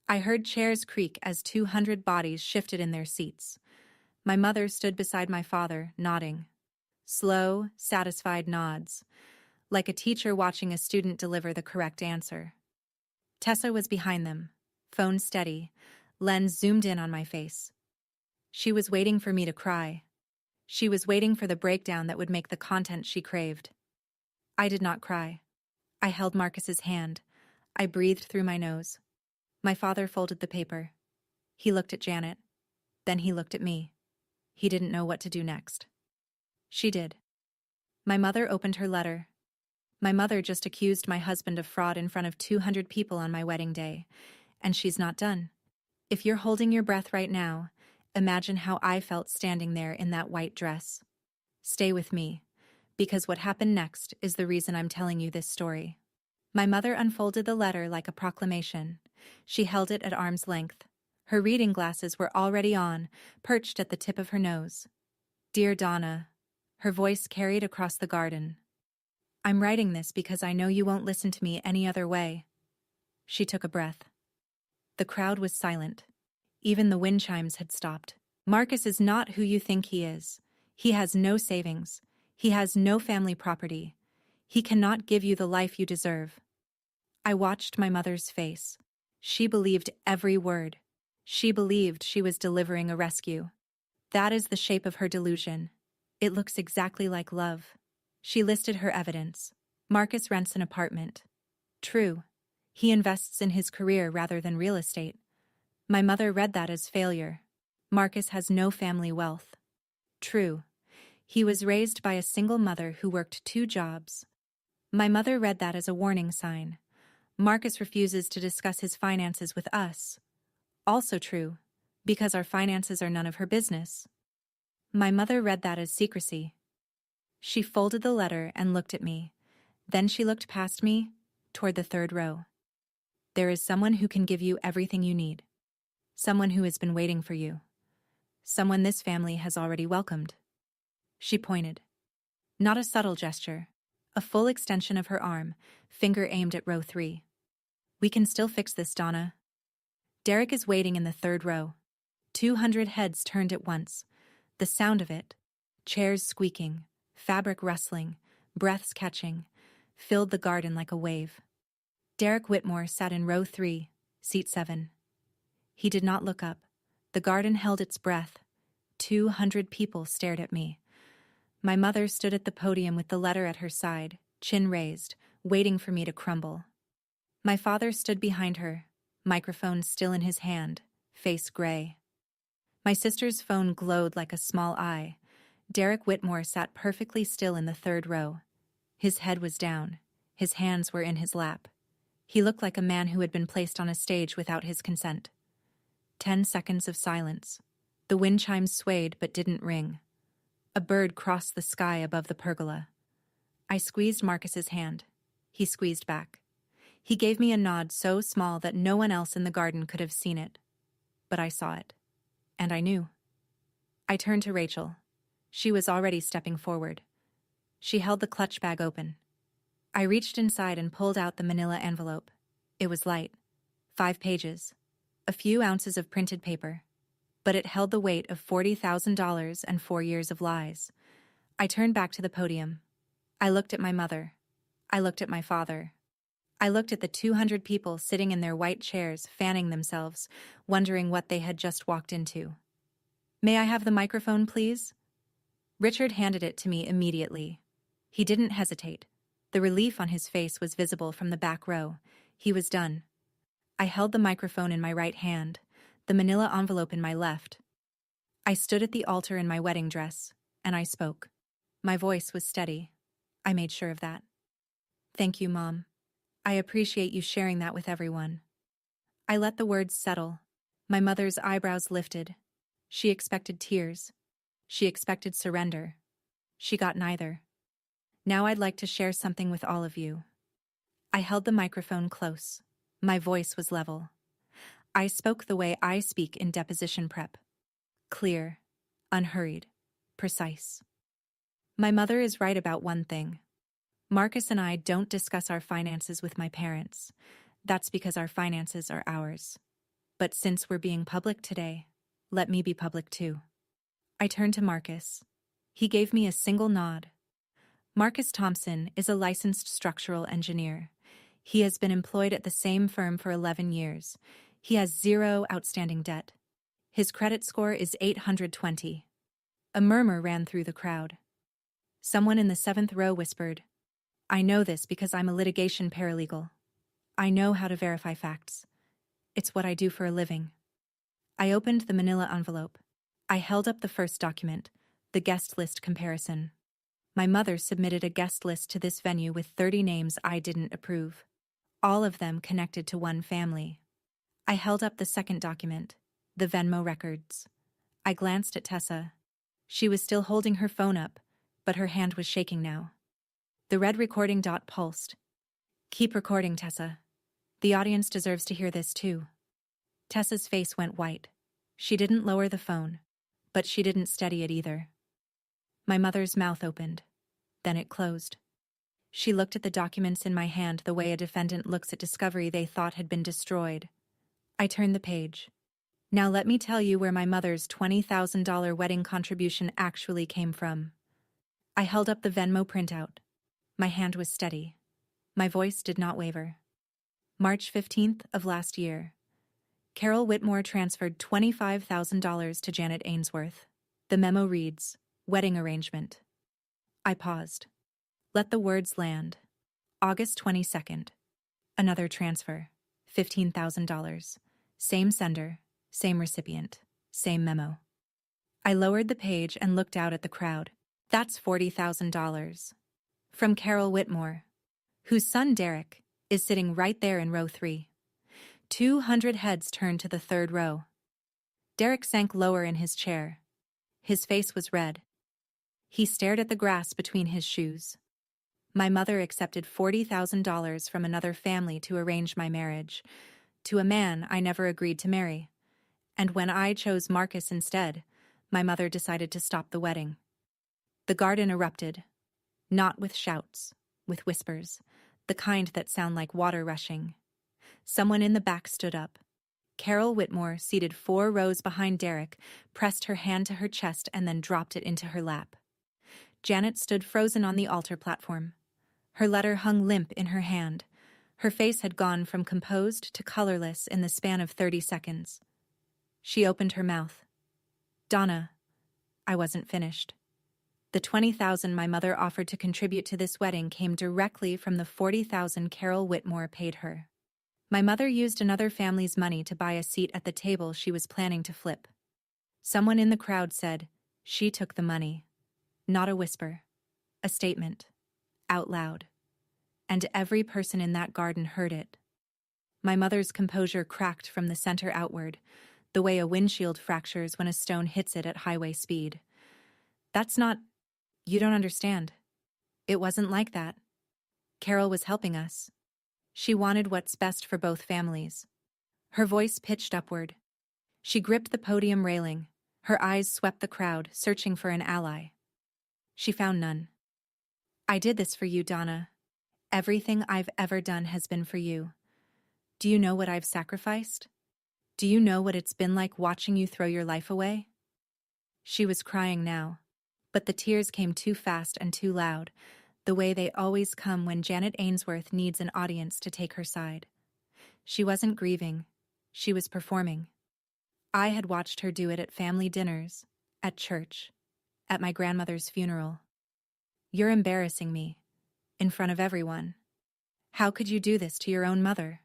I heard chairs creak as 200 bodies shifted in their seats. My mother stood beside my father, nodding. Slow, satisfied nods, like a teacher watching a student deliver the correct answer. Tessa was behind them, phone steady, lens zoomed in on my face. She was waiting for me to cry. She was waiting for the breakdown that would make the content she craved. I did not cry. I held Marcus's hand. I breathed through my nose. My father folded the paper. He looked at Janet. Then he looked at me. He didn't know what to do next. She did. My mother opened her letter. My mother just accused my husband of fraud in front of 200 people on my wedding day, and she's not done. If you're holding your breath right now, imagine how I felt standing there in that white dress. Stay with me, because what happened next is the reason I'm telling you this story. My mother unfolded the letter like a proclamation. She held it at arm's length. Her reading glasses were already on, perched at the tip of her nose. Dear Donna, her voice carried across the garden. I'm writing this because I know you won't listen to me any other way. She took a breath. The crowd was silent. Even the wind chimes had stopped. Marcus is not who you think he is. He has no savings. He has no family property. He cannot give you the life you deserve. I watched my mother's face. She believed every word. She believed she was delivering a rescue. That is the shape of her delusion. It looks exactly like love. She listed her evidence. Marcus rents an apartment. True. He invests in his career rather than real estate. My mother read that as failure. Marcus has no family wealth. True. He was raised by a single mother who worked 2 jobs. My mother read that as a warning sign. Marcus refuses to discuss his finances with us. Also true, because our finances are none of her business. My mother read that as secrecy. She folded the letter and looked at me. Then she looked past me, toward the 3rd row. There is someone who can give you everything you need. Someone who has been waiting for you. Someone this family has already welcomed. She pointed. Not a subtle gesture. A full extension of her arm, finger aimed at row 3. We can still fix this, Donna. Derek is waiting in the 3rd row. 200 heads turned at once. The sound of it, chairs squeaking, fabric rustling, breaths catching, filled the garden like a wave. Derek Whitmore sat in row 3, seat 7. He did not look up. The garden held its breath. 200 people stared at me. My mother stood at the podium with the letter at her side, chin raised, waiting for me to crumble. My father stood behind her, microphone still in his hand, face gray. My sister's phone glowed like a small eye. Derek Whitmore sat perfectly still in the 3rd row. His head was down. His hands were in his lap. He looked like a man who had been placed on a stage without his consent. 10 seconds of silence. The wind chimes swayed but didn't ring. A bird crossed the sky above the pergola. I squeezed Marcus's hand. He squeezed back. He gave me a nod so small that no one else in the garden could have seen it. But I saw it. And I knew. I turned to Rachel. She was already stepping forward. She held the clutch bag open. I reached inside and pulled out the manila envelope. It was light. 5 pages. A few ounces of printed paper. But it held the weight of $40,000 and 4 years of lies. I turned back to the podium. I looked at my mother. I looked at my father. I looked at the 200 people sitting in their white chairs, fanning themselves, wondering what they had just walked into. May I have the microphone, please? Richard handed it to me immediately. He didn't hesitate. The relief on his face was visible from the back row. He was done. I held the microphone in my right hand, the manila envelope in my left. I stood at the altar in my wedding dress, and I spoke. My voice was steady. I made sure of that. Thank you, Mom. I appreciate you sharing that with everyone. I let the words settle. My mother's eyebrows lifted. She expected tears. She expected surrender. She got neither. Now I'd like to share something with all of you. I held the microphone close. My voice was level. I spoke the way I speak in deposition prep. Clear, unhurried, precise. My mother is right about one thing. Marcus and I don't discuss our finances with my parents. That's because our finances are ours. But since we're being public today, let me be public too. I turned to Marcus. He gave me a single nod. Marcus Thompson is a licensed structural engineer. He has been employed at the same firm for 11 years. He has 0 outstanding debt. His credit score is 820. A murmur ran through the crowd. Someone in the 7th row whispered, I know this because I'm a litigation paralegal. I know how to verify facts. It's what I do for a living. I opened the manila envelope. I held up the first document, the guest list comparison. My mother submitted a guest list to this venue with 30 names I didn't approve. All of them connected to one family. I held up the second document, the Venmo records. I glanced at Tessa. She was still holding her phone up, but her hand was shaking now. The red recording dot pulsed. Keep recording, Tessa. The audience deserves to hear this too. Tessa's face went white. She didn't lower the phone, but she didn't steady it either. My mother's mouth opened. Then it closed. She looked at the documents in my hand the way a defendant looks at discovery they thought had been destroyed. I turned the page. Now let me tell you where my mother's $20,000 wedding contribution actually came from. I held up the Venmo printout. My hand was steady. My voice did not waver. March 15th of last year. Carol Whitmore transferred $25,000 to Janet Ainsworth. The memo reads, Wedding arrangement. I paused. Let the words land. August 22nd. Another transfer. $15,000. Same sender, same recipient, same memo. I lowered the page and looked out at the crowd. That's $40,000. From Carol Whitmore, whose son Derek is sitting right there in row 3. 200 heads turned to the 3rd row. Derek sank lower in his chair. His face was red. He stared at the grass between his shoes. My mother accepted $40,000 from another family to arrange my marriage, to a man I never agreed to marry. And when I chose Marcus instead, my mother decided to stop the wedding. The garden erupted. Not with shouts, with whispers, the kind that sound like water rushing. Someone in the back stood up. Carol Whitmore, seated 4 rows behind Derek, pressed her hand to her chest and then dropped it into her lap. Janet stood frozen on the altar platform. Her letter hung limp in her hand. Her face had gone from composed to colorless in the span of 30 seconds. She opened her mouth. Donna. I wasn't finished. The $20,000 my mother offered to contribute to this wedding came directly from the $40,000 Carol Whitmore paid her. My mother used another family's money to buy a seat at the table she was planning to flip. Someone in the crowd said, she took the money. Not a whisper. A statement. Out loud. And every person in that garden heard it. My mother's composure cracked from the center outward, the way a windshield fractures when a stone hits it at highway speed. That's not... You don't understand. It wasn't like that. Carol was helping us. She wanted what's best for both families. Her voice pitched upward. She gripped the podium railing. Her eyes swept the crowd, searching for an ally. She found none. I did this for you, Donna. Everything I've ever done has been for you. Do you know what I've sacrificed? Do you know what it's been like watching you throw your life away? She was crying now, but the tears came too fast and too loud, the way they always come when Janet Ainsworth needs an audience to take her side. She wasn't grieving. She was performing. I had watched her do it at family dinners, At church. At my grandmother's funeral. You're embarrassing me. In front of everyone. How could you do this to your own mother?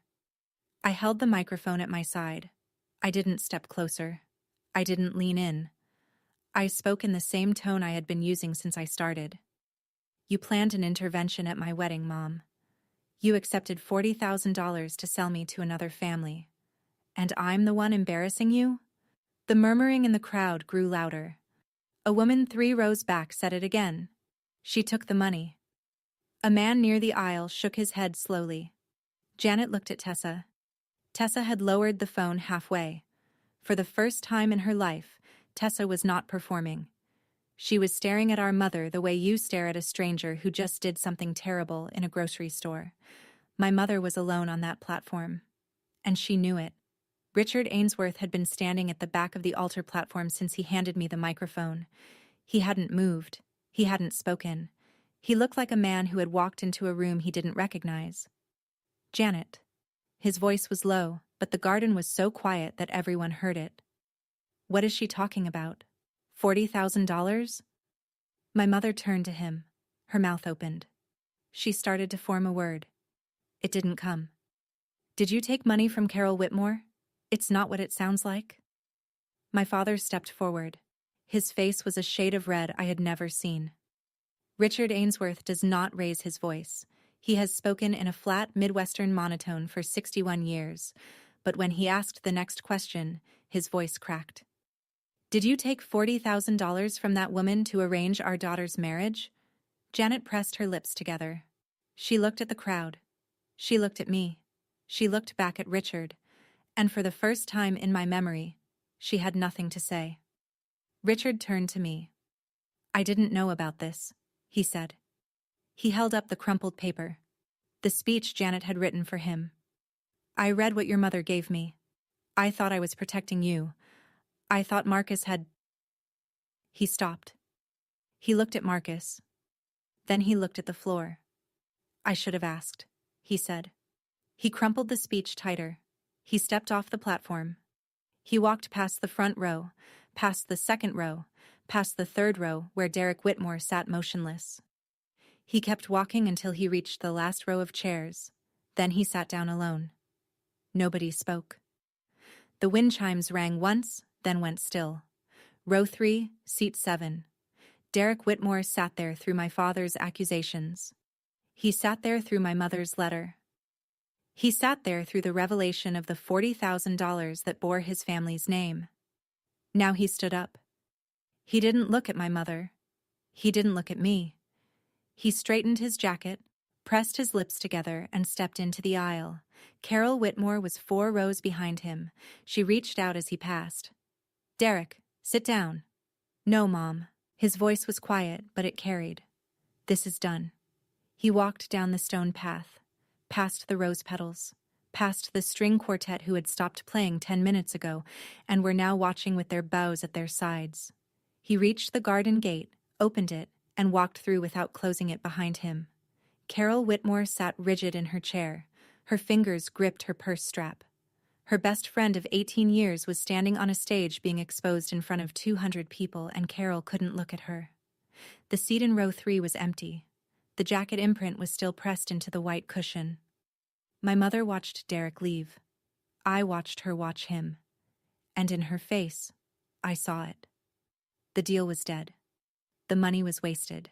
I held the microphone at my side. I didn't step closer. I didn't lean in. I spoke in the same tone I had been using since I started. You planned an intervention at my wedding, Mom. You accepted $40,000 to sell me to another family. And I'm the one embarrassing you? The murmuring in the crowd grew louder. A woman 3 rows back said it again. She took the money. A man near the aisle shook his head slowly. Janet looked at Tessa. Tessa had lowered the phone halfway. For the first time in her life, Tessa was not performing. She was staring at our mother the way you stare at a stranger who just did something terrible in a grocery store. My mother was alone on that platform. And she knew it. Richard Ainsworth had been standing at the back of the altar platform since he handed me the microphone. He hadn't moved. He hadn't spoken. He looked like a man who had walked into a room he didn't recognize. Janet. His voice was low, but the garden was so quiet that everyone heard it. What is she talking about? $40,000? My mother turned to him. Her mouth opened. She started to form a word. It didn't come. Did you take money from Carol Whitmore? It's not what it sounds like. My father stepped forward. His face was a shade of red I had never seen. Richard Ainsworth does not raise his voice. He has spoken in a flat Midwestern monotone for 61 years, but when he asked the next question, his voice cracked. Did you take $40,000 from that woman to arrange our daughter's marriage? Janet pressed her lips together. She looked at the crowd. She looked at me. She looked back at Richard. And for the first time in my memory, she had nothing to say. Richard turned to me. I didn't know about this, he said. He held up the crumpled paper. The speech Janet had written for him. I read what your mother gave me. I thought I was protecting you. I thought Marcus had... He stopped. He looked at Marcus. Then he looked at the floor. I should have asked, he said. He crumpled the speech tighter. He stepped off the platform. He walked past the front row, past the second row, past the third row where Derek Whitmore sat motionless. He kept walking until he reached the last row of chairs. Then he sat down alone. Nobody spoke. The wind chimes rang once, then went still. Row 3, seat 7. Derek Whitmore sat there through my father's accusations. He sat there through my mother's letter. He sat there through the revelation of the $40,000 that bore his family's name. Now he stood up. He didn't look at my mother. He didn't look at me. He straightened his jacket, pressed his lips together, and stepped into the aisle. Carol Whitmore was 4 rows behind him. She reached out as he passed. Derek, sit down. No, Mom. His voice was quiet, but it carried. This is done. He walked down the stone path, past the rose petals, past the string quartet who had stopped playing 10 minutes ago and were now watching with their bows at their sides. He reached the garden gate, opened it, and walked through without closing it behind him. Carol Whitmore sat rigid in her chair. Her fingers gripped her purse strap. Her best friend of 18 years was standing on a stage being exposed in front of 200 people, and Carol couldn't look at her. The seat in row 3 was empty. The jacket imprint was still pressed into the white cushion. My mother watched Derek leave. I watched her watch him. And in her face, I saw it. The deal was dead. The money was wasted.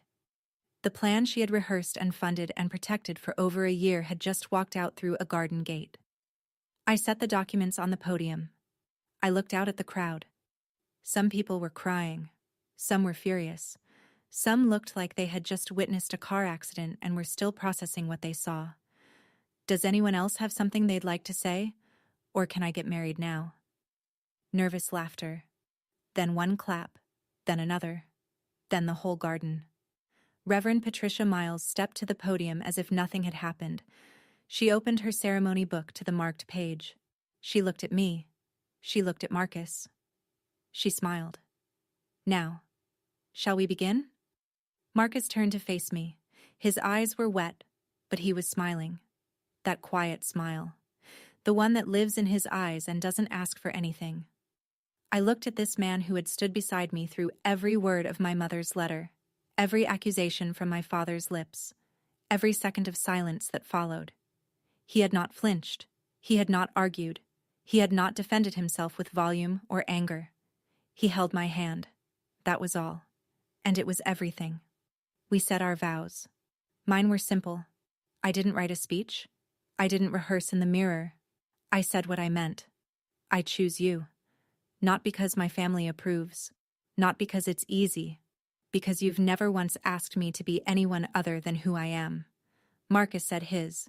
The plan she had rehearsed and funded and protected for over a year had just walked out through a garden gate. I set the documents on the podium. I looked out at the crowd. Some people were crying. Some were furious. Some looked like they had just witnessed a car accident and were still processing what they saw. Does anyone else have something they'd like to say? Or can I get married now? Nervous laughter. Then one clap. Then another. Then the whole garden. Reverend Patricia Miles stepped to the podium as if nothing had happened. She opened her ceremony book to the marked page. She looked at me. She looked at Marcus. She smiled. Now, shall we begin? Marcus turned to face me. His eyes were wet, but he was smiling. That quiet smile. The one that lives in his eyes and doesn't ask for anything. I looked at this man who had stood beside me through every word of my mother's letter, every accusation from my father's lips, every second of silence that followed. He had not flinched. He had not argued. He had not defended himself with volume or anger. He held my hand. That was all. And it was everything. We said our vows. Mine were simple. I didn't write a speech. I didn't rehearse in the mirror. I said what I meant. I choose you. Not because my family approves. Not because it's easy. Because you've never once asked me to be anyone other than who I am. Marcus said his.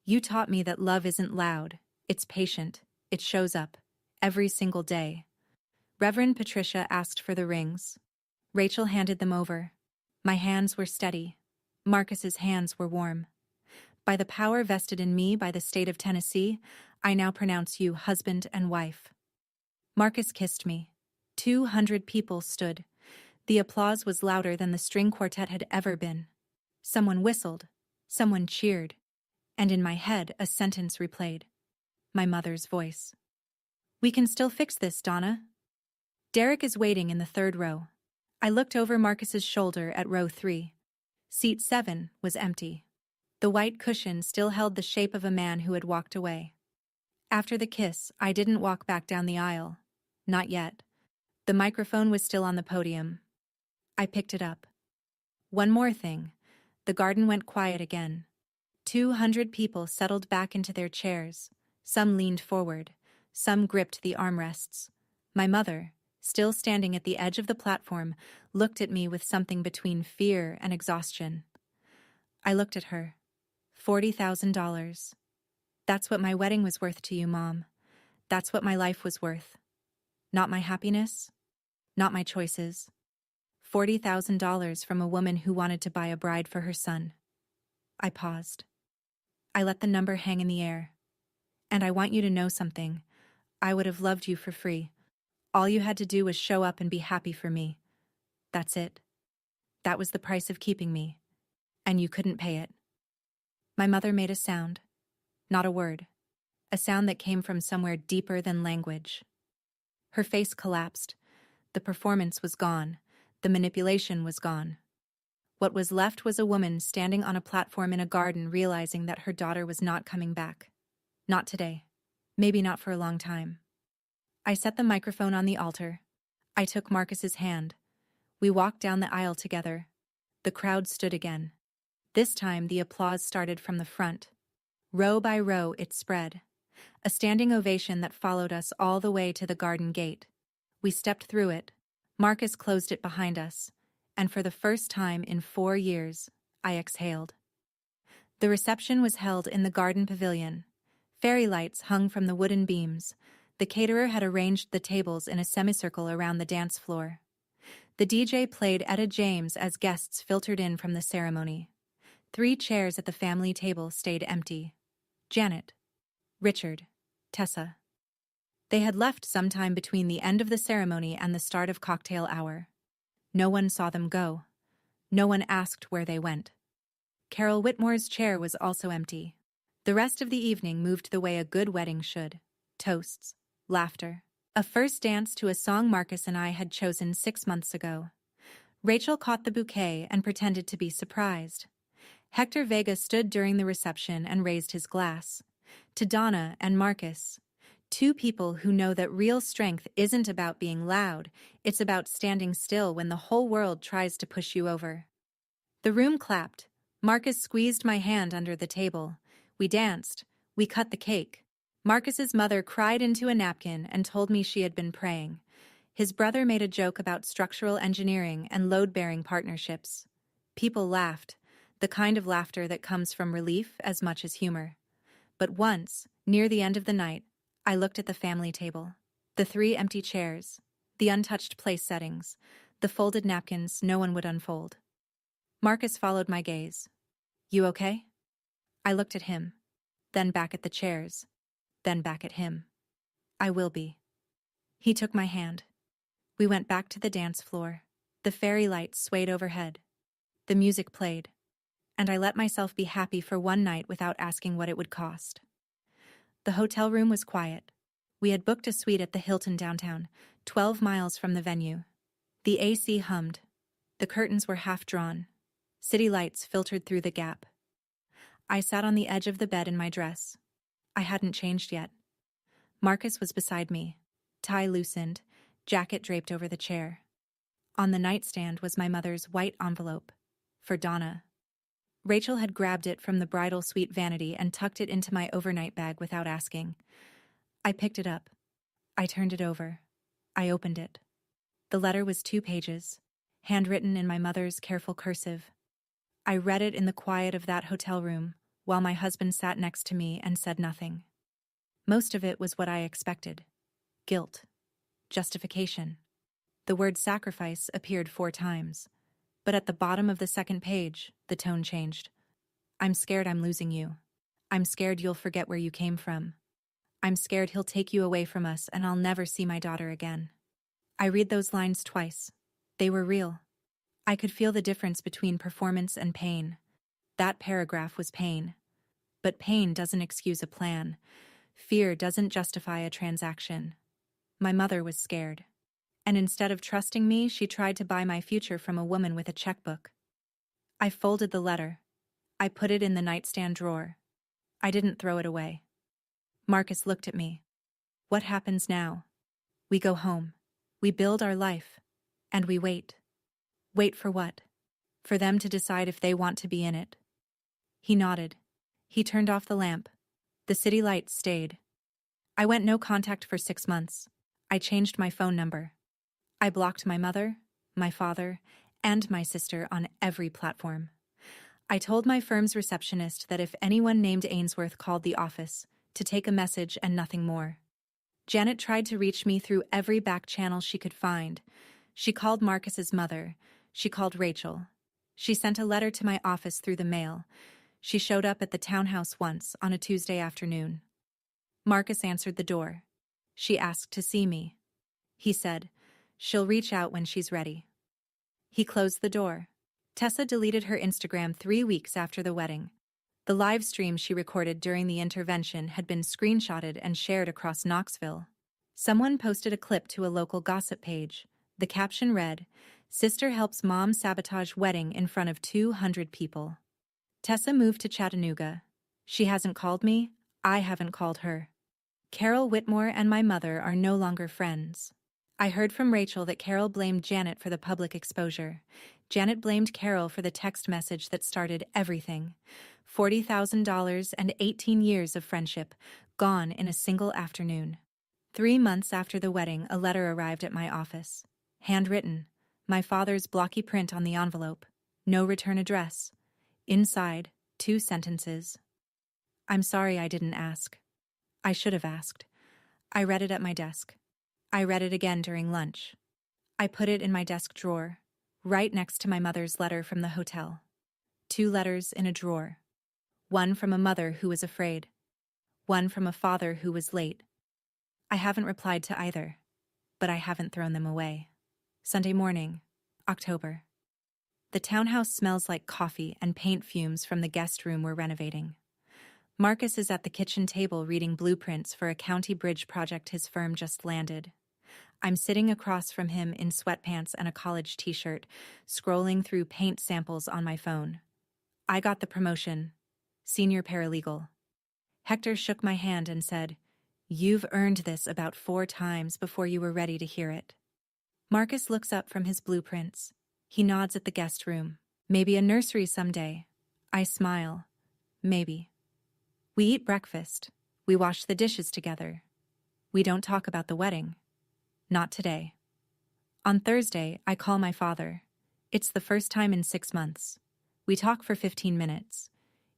You taught me that love isn't loud. It's patient. It shows up. Every single day. Reverend Patricia asked for the rings. Rachel handed them over. My hands were steady. Marcus's hands were warm. By the power vested in me by the state of Tennessee, I now pronounce you husband and wife. Marcus kissed me. 200 people stood. The applause was louder than the string quartet had ever been. Someone whistled. Someone cheered. And in my head, a sentence replayed. My mother's voice. We can still fix this, Donna. Derek is waiting in the third row. I looked over Marcus's shoulder at row 3. Seat 7 was empty. The white cushion still held the shape of a man who had walked away. After the kiss, I didn't walk back down the aisle. Not yet. The microphone was still on the podium. I picked it up. One more thing. The garden went quiet again. 200 people settled back into their chairs. Some leaned forward. Some gripped the armrests. My mother, still standing at the edge of the platform, looked at me with something between fear and exhaustion. I looked at her. $40,000. That's what my wedding was worth to you, Mom. That's what my life was worth. Not my happiness. Not my choices. $40,000 from a woman who wanted to buy a bride for her son. I paused. I let the number hang in the air. And I want you to know something. I would have loved you for free. All you had to do was show up and be happy for me. That's it. That was the price of keeping me. And you couldn't pay it. My mother made a sound. Not a word. A sound that came from somewhere deeper than language. Her face collapsed. The performance was gone. The manipulation was gone. What was left was a woman standing on a platform in a garden realizing that her daughter was not coming back. Not today. Maybe not for a long time. I set the microphone on the altar. I took Marcus's hand. We walked down the aisle together. The crowd stood again. This time the applause started from the front. Row by row it spread. A standing ovation that followed us all the way to the garden gate. We stepped through it. Marcus closed it behind us. And for the first time in 4 years, I exhaled. The reception was held in the garden pavilion. Fairy lights hung from the wooden beams. The caterer had arranged the tables in a semicircle around the dance floor. The DJ played Etta James as guests filtered in from the ceremony. 3 chairs at the family table stayed empty. Janet, Richard, Tessa. They had left sometime between the end of the ceremony and the start of cocktail hour. No one saw them go. No one asked where they went. Carol Whitmore's chair was also empty. The rest of the evening moved the way a good wedding should. Toasts, laughter. A first dance to a song Marcus and I had chosen 6 months ago. Rachel caught the bouquet and pretended to be surprised. Hector Vega stood during the reception and raised his glass. To Donna and Marcus, 2 people who know that real strength isn't about being loud, it's about standing still when the whole world tries to push you over. The room clapped. Marcus squeezed my hand under the table. We danced. We cut the cake. Marcus's mother cried into a napkin and told me she had been praying. His brother made a joke about structural engineering and load-bearing partnerships. People laughed, the kind of laughter that comes from relief as much as humor. But once, near the end of the night, I looked at the family table. The 3 empty chairs, the untouched place settings, the folded napkins no one would unfold. Marcus followed my gaze. You okay? I looked at him, then back at the chairs, then back at him. I will be. He took my hand. We went back to the dance floor. The fairy lights swayed overhead. The music played. And I let myself be happy for one night without asking what it would cost. The hotel room was quiet. We had booked a suite at the Hilton downtown, 12 miles from the venue. The AC hummed. The curtains were half drawn. City lights filtered through the gap. I sat on the edge of the bed in my dress. I hadn't changed yet. Marcus was beside me, tie loosened, jacket draped over the chair. On the nightstand was my mother's white envelope. For Donna. Rachel had grabbed it from the bridal suite vanity and tucked it into my overnight bag without asking. I picked it up. I turned it over. I opened it. The letter was 2 pages, handwritten in my mother's careful cursive. I read it in the quiet of that hotel room, while my husband sat next to me and said nothing. Most of it was what I expected. Guilt. Justification. The word sacrifice appeared 4 times. But at the bottom of the 2nd page, the tone changed. I'm scared I'm losing you. I'm scared you'll forget where you came from. I'm scared he'll take you away from us and I'll never see my daughter again. I read those lines twice. They were real. I could feel the difference between performance and pain. That paragraph was pain. But pain doesn't excuse a plan. Fear doesn't justify a transaction. My mother was scared. And instead of trusting me, she tried to buy my future from a woman with a checkbook. I folded the letter. I put it in the nightstand drawer. I didn't throw it away. Marcus looked at me. What happens now? We go home. We build our life. And we wait. Wait for what? For them to decide if they want to be in it. He nodded. He turned off the lamp. The city lights stayed. I went no contact for 6 months. I changed my phone number. I blocked my mother, my father, and my sister on every platform. I told my firm's receptionist that if anyone named Ainsworth called the office, to take a message and nothing more. Janet tried to reach me through every back channel she could find. She called Marcus's mother. She called Rachel. She sent a letter to my office through the mail. She showed up at the townhouse once on a Tuesday afternoon. Marcus answered the door. She asked to see me. He said, "She'll reach out when she's ready." He closed the door. Tessa deleted her Instagram 3 weeks after the wedding. The live stream she recorded during the intervention had been screenshotted and shared across Knoxville. Someone posted a clip to a local gossip page. The caption read, "Sister helps mom sabotage wedding in front of 200 people." Tessa moved to Chattanooga. She hasn't called me. I haven't called her. Carol Whitmore and my mother are no longer friends. I heard from Rachel that Carol blamed Janet for the public exposure. Janet blamed Carol for the text message that started everything. $40,000 and 18 years of friendship, gone in a single afternoon. 3 months after the wedding, a letter arrived at my office. Handwritten, my father's blocky print on the envelope. No return address. Inside, 2 sentences. I'm sorry I didn't ask. I should have asked. I read it at my desk. I read it again during lunch. I put it in my desk drawer, right next to my mother's letter from the hotel. 2 letters in a drawer. One from a mother who was afraid. One from a father who was late. I haven't replied to either, but I haven't thrown them away. Sunday morning, October. The townhouse smells like coffee and paint fumes from the guest room we're renovating. Marcus is at the kitchen table reading blueprints for a county bridge project his firm just landed. I'm sitting across from him in sweatpants and a college t-shirt, scrolling through paint samples on my phone. I got the promotion. Senior paralegal. Hector shook my hand and said, "You've earned this about 4 times before you were ready to hear it." Marcus looks up from his blueprints. He nods at the guest room. Maybe a nursery someday. I smile. Maybe. We eat breakfast. We wash the dishes together. We don't talk about the wedding. Not today. On Thursday, I call my father. It's the first time in 6 months. We talk for 15 minutes.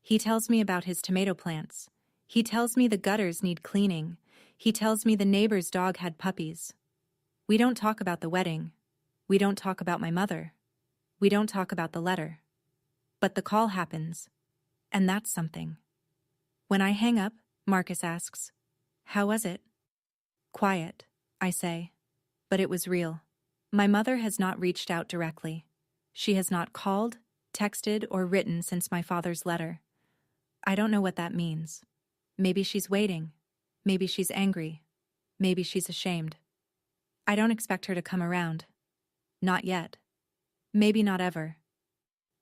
He tells me about his tomato plants. He tells me the gutters need cleaning. He tells me the neighbor's dog had puppies. We don't talk about the wedding. We don't talk about my mother. We don't talk about the letter. But the call happens. And that's something. When I hang up, Marcus asks, "How was it?" "Quiet," I say. But it was real. My mother has not reached out directly. She has not called, texted, or written since my father's letter. I don't know what that means. Maybe she's waiting. Maybe she's angry. Maybe she's ashamed. I don't expect her to come around. Not yet. Maybe not ever.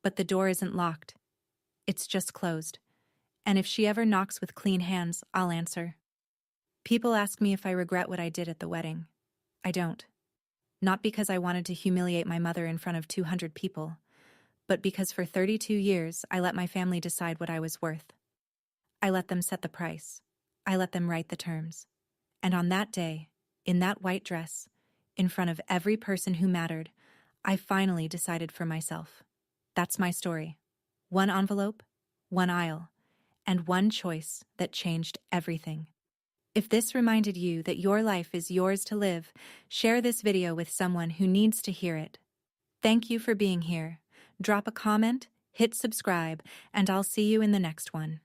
But the door isn't locked. It's just closed. And if she ever knocks with clean hands, I'll answer. People ask me if I regret what I did at the wedding. I don't. Not because I wanted to humiliate my mother in front of 200 people, but because for 32 years I let my family decide what I was worth. I let them set the price. I let them write the terms. And on that day, in that white dress, in front of every person who mattered, I finally decided for myself. That's my story. One envelope, one aisle, and one choice that changed everything. If this reminded you that your life is yours to live, share this video with someone who needs to hear it. Thank you for being here. Drop a comment, hit subscribe, and I'll see you in the next one.